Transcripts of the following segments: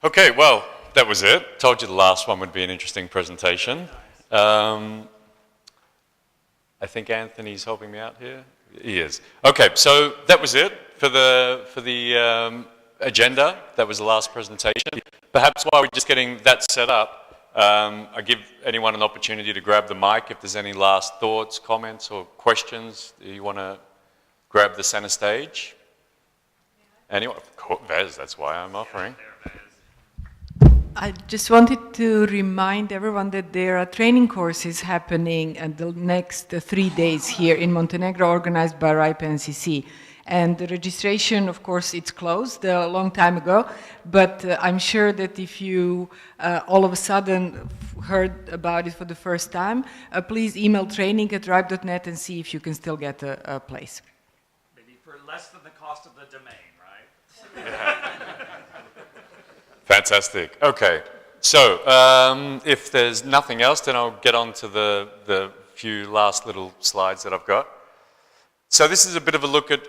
Okay, well, that was it. Told you the last one would be an interesting presentation. I think Anthony's helping me out here. He is. Okay, so that was it for the agenda. That was the last presentation. Perhaps while we're just getting that set up, I give anyone an opportunity to grab the mic if there's any last thoughts, comments, or questions. You want to grab the center stage? Anyone? Vez, that's why I'm offering. I just wanted to remind everyone that there are training courses happening in the next 3 days here in Montenegro, organized by RIPE NCC. And the registration, of course, it's closed a long time ago, but I'm sure that if you all of a sudden heard about it for the first time, please email training@ripe.net and see if you can still get a place. Maybe for less than the cost of the domain, right? Fantastic. Okay. So, if there's nothing else, then I'll get on to the few last little slides that I've got. So this is a bit of a look at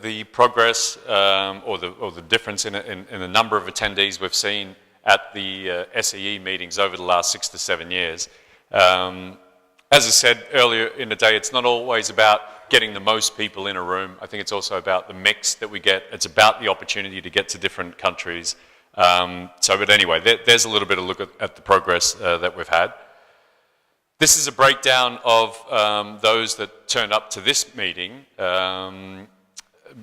the progress or the difference in the number of attendees we've seen at the SEE meetings over the last 6 to 7 years. As I said earlier in the day, it's not always about getting the most people in a room. I think it's also about the mix that we get. It's about the opportunity to get to different countries. But anyway, there's a little bit of look at the progress that we've had. This is a breakdown of those that turned up to this meeting.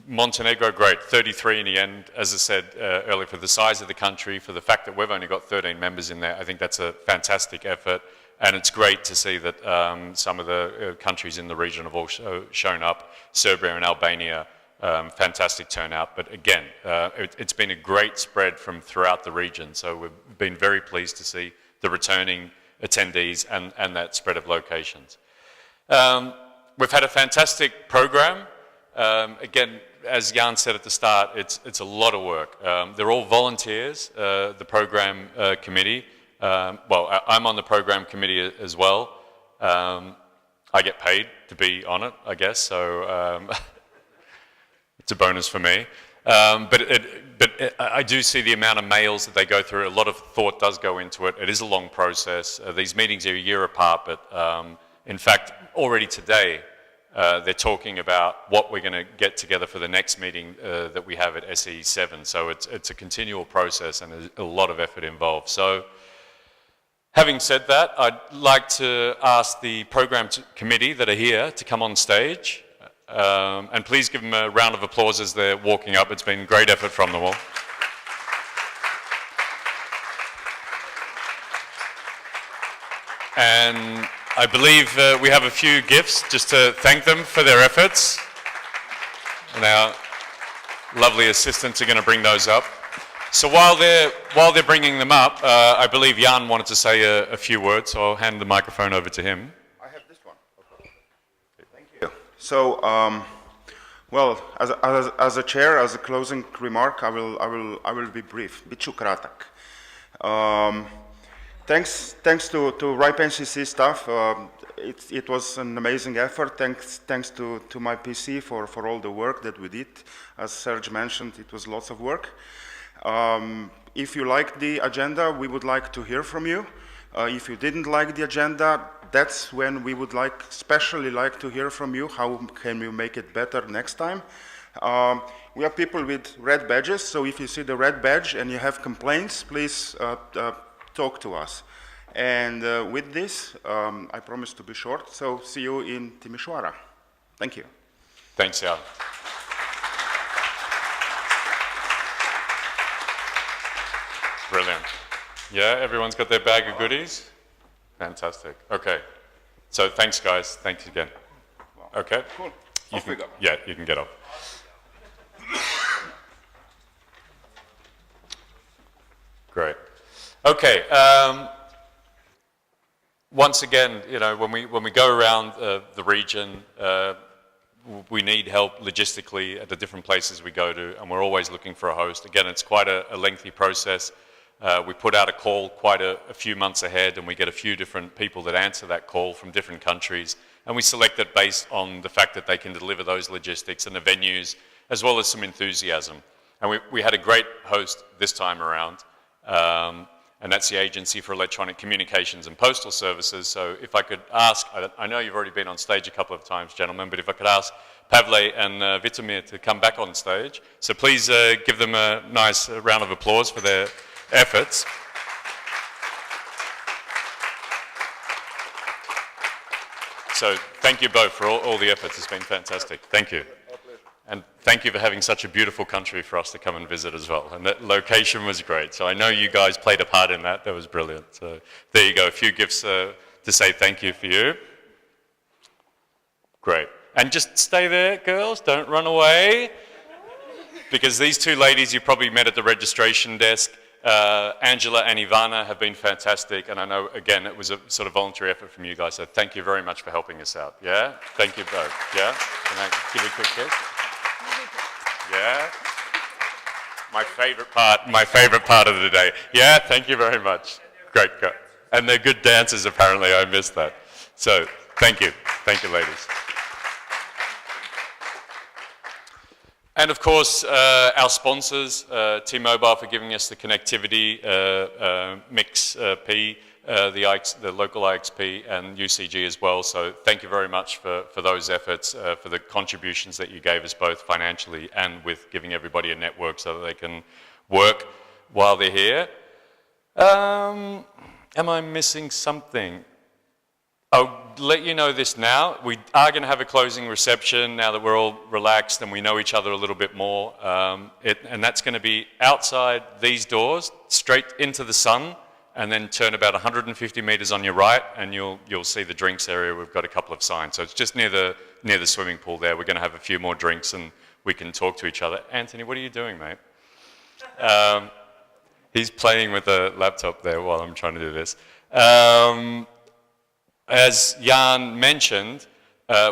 Montenegro, great, 33 in the end, as I said earlier, for the size of the country, for the fact that we've only got 13 members in there. I think that's a fantastic effort. And it's great to see that some of the countries in the region have also shown up. Serbia and Albania, fantastic turnout. But again, it's been a great spread from throughout the region. So we've been very pleased to see the returning attendees and that spread of locations. We've had a fantastic program. Again, as Jan said at the start, it's a lot of work. They're all volunteers, the program committee. Well, I'm on the program committee as well. I get paid to be on it, I guess, so it's a bonus for me. But I do see the amount of mails that they go through. A lot of thought does go into it. It is a long process. These meetings are a year apart, but in fact, already today, they're talking about what we're going to get together for the next meeting that we have at SE 7. So it's a continual process and there's a lot of effort involved. So, having said that, I'd like to ask the program committee that are here to come on stage. And please give them a round of applause as they're walking up. It's been great effort from them all. And I believe we have a few gifts just to thank them for their efforts. And our lovely assistants are going to bring those up. So while they're bringing them up, I believe Jan wanted to say a few words, so I'll hand the microphone over to him. I have this one. Thank you. So, well, as a chair, as a closing remark, I will be brief. Biću kratak. Thanks to RIPE NCC staff. It was an amazing effort. Thanks to my PC for all the work that we did. As Serge mentioned, it was lots of work. If you liked the agenda, we would like to hear from you. If you didn't like the agenda, that's when we would especially like to hear from you. How can we make it better next time? We have people with red badges, so if you see the red badge and you have complaints, please talk to us. And with this, I promise to be short, so see you in Timișoara. Thank you. Thanks, Jan. Brilliant. Yeah, everyone's got their bag of goodies? Fantastic. Okay. So thanks, guys. Thanks again. Okay. Cool. Off we go. Yeah, you can get off. Great. Okay. Once again, you know, when we go around the region, we need help logistically at the different places we go to, and we're always looking for a host. Again, it's quite a lengthy process. We put out a call quite a few months ahead, and we get a few different people that answer that call from different countries, and we select it based on the fact that they can deliver those logistics and the venues, as well as some enthusiasm. And we had a great host this time around, and that's the Agency for Electronic Communications and Postal Services. So if I could ask, I know you've already been on stage a couple of times, gentlemen, but if I could ask Pavle and Vitomir to come back on stage. So please give them a nice round of applause for their efforts. So thank you both for all the efforts. It's been fantastic. Thank you. And thank you for having such a beautiful country for us to come and visit as well. And that location was great. So I know you guys played a part in that. That was brilliant. So there you go. A few gifts to say thank you for you. Great. And just stay there, girls. Don't run away. Because these two ladies you probably met at the registration desk, Angela and Ivana, have been fantastic. And I know, again, it was a sort of voluntary effort from you guys. So thank you very much for helping us out. Yeah? Thank you both. Yeah? Can I give you a quick kiss? Yeah? My favorite part of the day. Yeah, thank you very much. Great. And they're good dancers, apparently. I missed that. So, thank you. Thank you, ladies. And of course, our sponsors, T-Mobile for giving us the connectivity, MixP, the local IXP, and UCG as well. So thank you very much for those efforts, for the contributions that you gave us both financially and with giving everybody a network so that they can work while they're here. Am I missing something? I'll let you know this now. We are going to have a closing reception now that we're all relaxed and we know each other a little bit more. And that's going to be outside these doors, straight into the sun, and then turn about 150 meters on your right, and you'll see the drinks area. We've got a couple of signs. So it's just near the swimming pool there. We're going to have a few more drinks and we can talk to each other. Anthony, what are you doing, mate? He's playing with a laptop there while I'm trying to do this. As Jan mentioned,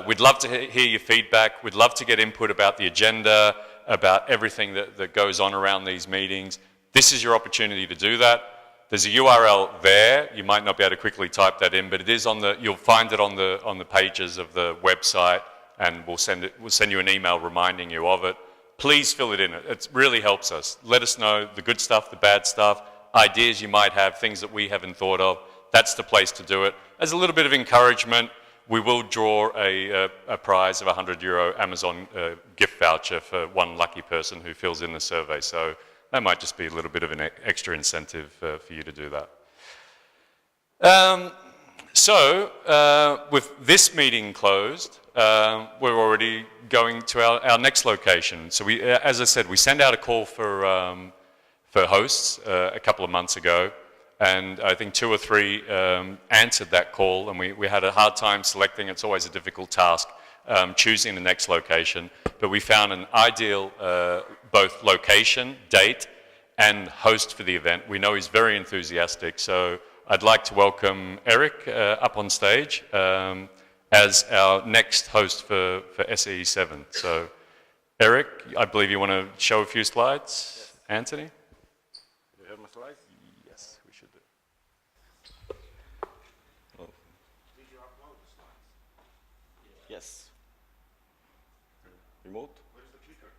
we'd love to hear your feedback. We'd love to get input about the agenda, about everything that goes on around these meetings. This is your opportunity to do that. There's a URL there. You might not be able to quickly type that in, but it is you'll find it on the pages of the website, and we'll send you an email reminding you of it. Please fill it in. It really helps us. Let us know the good stuff, the bad stuff, ideas you might have, things that we haven't thought of. That's the place to do it. As a little bit of encouragement, we will draw a prize of a €100 Amazon gift voucher for one lucky person who fills in the survey. So that might just be a little bit of an extra incentive for you to do that. With this meeting closed, we're already going to our next location. So we, as I said, we sent out a call for hosts a couple of months ago. And I think 2 or 3 answered that call, and we had a hard time selecting. It's always a difficult task choosing the next location. But we found an ideal both location, date, and host for the event. We know he's very enthusiastic, so I'd like to welcome Eric up on stage as our next host for SEE7. So Eric, I believe you want to show a few slides. Yes. Anthony? Yes. Remote? Where's the clicker?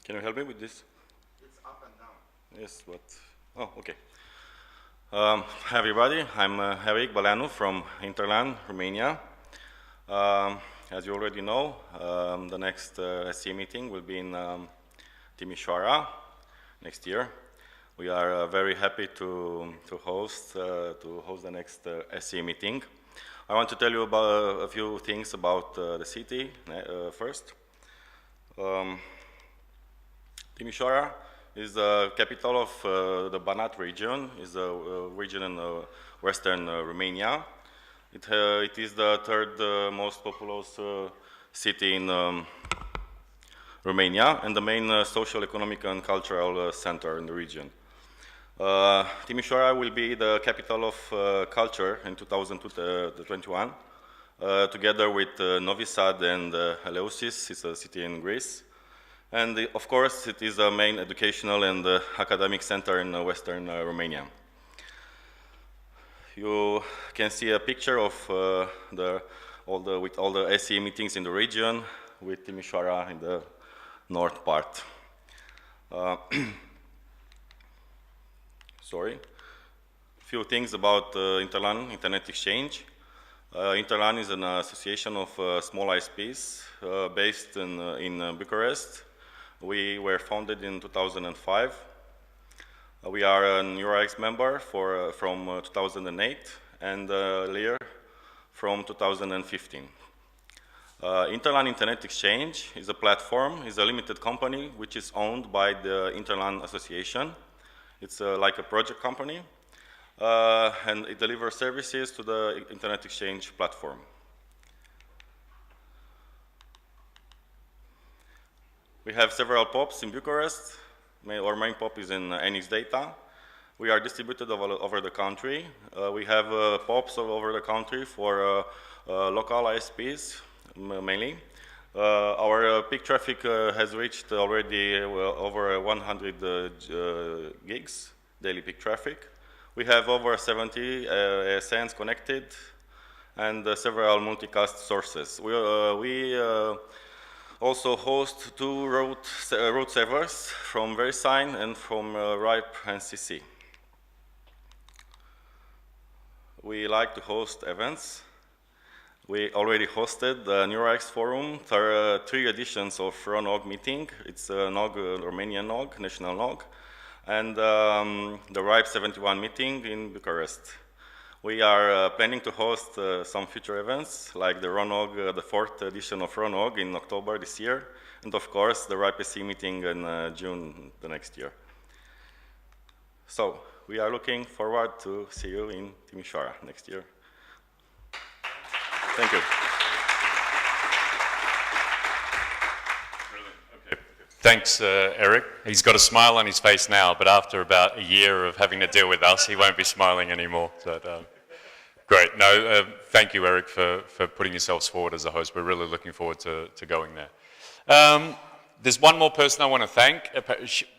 Can you help me with this? It's up and down. Yes, but... Oh, okay. Hi everybody, I'm Eric Baleanu from Interland, Romania. As you already know, the next SE meeting will be in Timișoara next year. We are very happy to host the next SE meeting. I want to tell you about a few things about the city first. Timișoara is the capital of the Banat region, is a region in western Romania. It is the third most populous city in Romania and the main social, economic and cultural center in the region. Timișoara will be the capital of culture in 2021, together with Novi Sad and Eleusis, it's a city in Greece. And of course, it is a main educational and academic center in western Romania. You can see a picture of with all the SE meetings in the region, with Timișoara in the north part. Sorry. A few things about Interlan, Internet Exchange. Interlan is an association of small ISPs based in Bucharest. We were founded in 2005. We are an EuroX member from 2008 and Lear from 2015. Interlan Internet Exchange is a platform, is a limited company which is owned by the Interlan Association. It's like a project company and it delivers services to the Internet Exchange platform. We have several POPs in Bucharest. Our main POP is in NX Data. We are distributed over the country. We have POPs all over the country for local ISPs, mainly. Our peak traffic has reached already over 100 gigs, daily peak traffic. We have over 70 ASNs connected and several multicast sources. We also host two root servers from VeriSign and from RIPE NCC. We like to host events. We already hosted the NeuroX Forum, 3 editions of RONOG meeting. It's a NOG, Romanian NOG, national NOG, and the RIPE 71 meeting in Bucharest. We are planning to host some future events, like the RONOG, the 4th edition of RONOG in October this year, and of course the RIPE-SC meeting in June the next year. So, we are looking forward to see you in Timișoara next year. Thank you. Thanks, Eric. He's got a smile on his face now, but after about a year of having to deal with us, he won't be smiling anymore. So, great. No, thank you, Eric, for putting yourselves forward as a host. We're really looking forward to going there. There's one more person I want to thank.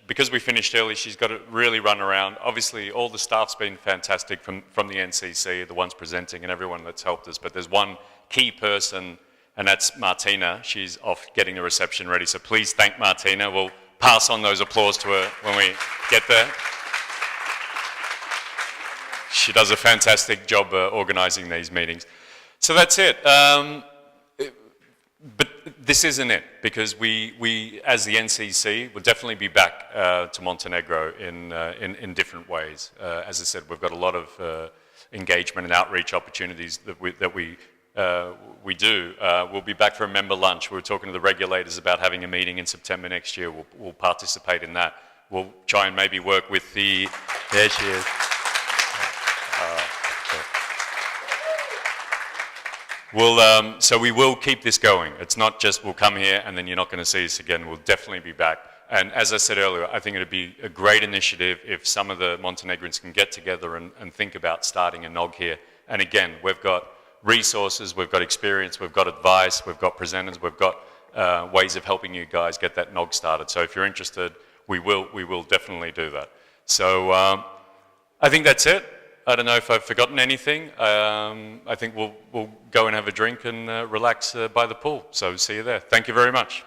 Because we finished early, she's got to really run around. Obviously, all the staff's been fantastic from the NCC, the ones presenting and everyone that's helped us. But there's one key person, and that's Martina. She's off getting the reception ready. So please thank Martina. We'll pass on those applause to her when we get there. She does a fantastic job organizing these meetings. So that's it. But this isn't it, because we as the NCC, will definitely be back to Montenegro in different ways. As I said, we've got a lot of engagement and outreach opportunities that we do. We'll be back for a member lunch. We were talking to the regulators about having a meeting in September next year. We'll participate in that. We'll try and maybe work with the... There she is. So we will keep this going. It's not just we'll come here and then you're not going to see us again. We'll definitely be back. And as I said earlier, I think it would be a great initiative if some of the Montenegrins can get together and think about starting a NOG here. And again, we've got resources, we've got experience, we've got advice, we've got presenters, we've got ways of helping you guys get that NOG started. So if you're interested, we will definitely do that. So I think that's it. I don't know if I've forgotten anything. I think we'll go and have a drink and relax by the pool. So see you there. Thank you very much.